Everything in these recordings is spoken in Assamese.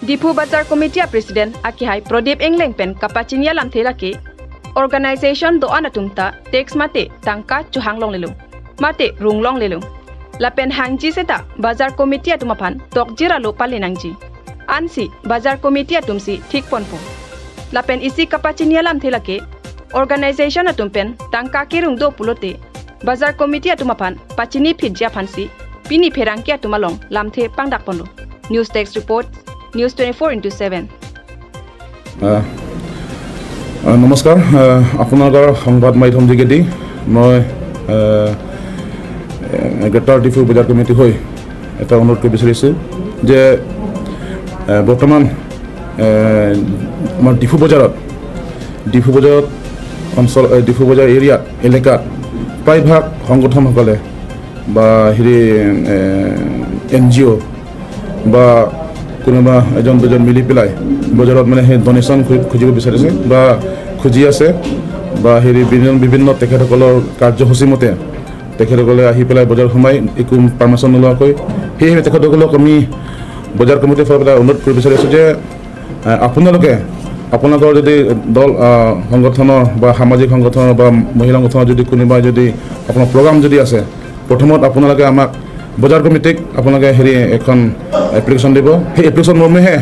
Difu Bazar Committee President Akihai Prodip Englengpen Kapachinya Lam Thelaki Organization do anatumta text mate tangka chuhanglong lelung mate runglong lelung lapen hangji seta Bazar Committee atumapan tokjira lo palinangji ansi Bazar Committee atumsi thik ponpo lapen isi Kapachinya Lam Thelaki Organization atumpen tangka kirung do pulote Bazar Committee atumapan pachini phidja phansi pini pherangki atumalong lamthe pangdak ponlo News Text Report News 24/7 নমস্কাৰ আপোনালোকৰ সংবাদ মাধ্যম যোগেদি মই গ্ৰেটাৰ ডিফু বজাৰ কমিটি হৈ এটা অনুৰোধ কৰিব বিচাৰিছোঁ যে বৰ্তমান আমাৰ ডিফু বজাৰত অঞ্চল ডিফু বজাৰ এৰিয়াত এলেকাত প্ৰায়ভাগ সংগঠনসকলে বা NGO বা কোনোবা এজন দুজন মিলি পেলাই বজাৰত মানে সেই ডনেশ্যন খুজিব বিচাৰিছে বা খুজি আছে বা বিভিন্ন তেখেতসকলৰ কাৰ্যসূচী মতে তেখেতসকলে আহি পেলাই বজাৰ সোমাই একো পাৰ্মিশ্যন নোলোৱাকৈ সেয়েহে তেখেতসকলক আমি বজাৰ কমিটিৰ ফালৰ পৰা অনুৰোধ কৰিব বিচাৰিছোঁ যে আপোনালোকৰ যদি দল সংগঠনৰ বা সামাজিক সংগঠনৰ বা মহিলা সংগঠনৰ যদি কোনোবাই যদি আপোনাৰ প্ৰগ্ৰাম যদি আছে প্ৰথমত আপোনালোকে আমাক বজাৰ কমিটিক আপোনালোকে এখন এপ্লিকেশ্যন দিব সেই এপ্লিকেশ্যন মৰ্মেহে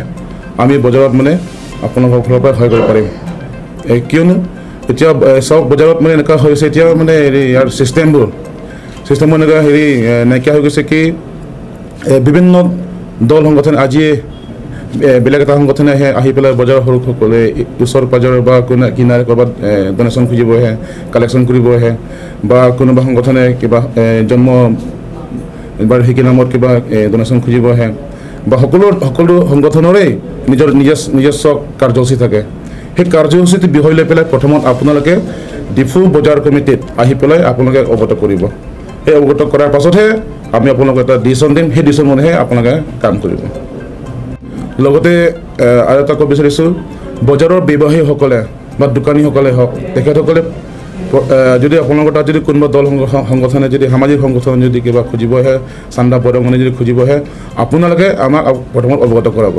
আমি বজাৰত মানে আপোনালোকৰ ফালৰ পৰা সহায় কৰিব পাৰিম কিয়নো এতিয়া চব বজাৰত মানে এনেকুৱা হৈছে এতিয়া মানে ইয়াৰ চিষ্টেমবোৰ এনেকুৱা নাইকিয়া হৈ গৈছে কি বিভিন্ন দল সংগঠন আজিয়ে বেলেগ এটা সংগঠনে আহি পেলাই বজাৰৰ সৰুসকলে ওচৰ পাজৰৰ বা কিনাৰে ক'ৰবাত ডনেশ্যন খুজিব আহে কালেকশ্যন কৰিব আহে বা কোনোবা সংগঠনে কিবা জন্ম বাৰ্ষিকী নামত কিবা ডনেশ্যন খুজিব আহে বা সকলো সংগঠনৰে নিজস্ব কাৰ্যসূচী থাকে সেই কাৰ্যসূচীটো বিষয় লৈ পেলাই প্ৰথমত আপোনালোকে ডিফু বজাৰ কমিটিত আহি পেলাই আপোনালোকে অৱগত কৰিব সেই অৱগত কৰাৰ পাছতহে আমি আপোনালোকক এটা ডিচিশ্যন দিম সেই ডিচিশ্যন মতেহে আপোনালোকে কাম কৰিব লগতে আৰু এটা ক'ব বিচাৰিছোঁ বজাৰৰ ব্যৱসায়ীসকলে বা দোকানীসকলে হওক তেখেতসকলে যদি আপোনালোকৰ তাত যদি কোনোবা দল সংগঠনে যদি সামাজিক সংগঠন যদি কিবা খুজিব আহে চান্দা বৰঙণি যদি খুজিব আহে আপোনালোকে আমাক প্ৰথমত অৱগত কৰাব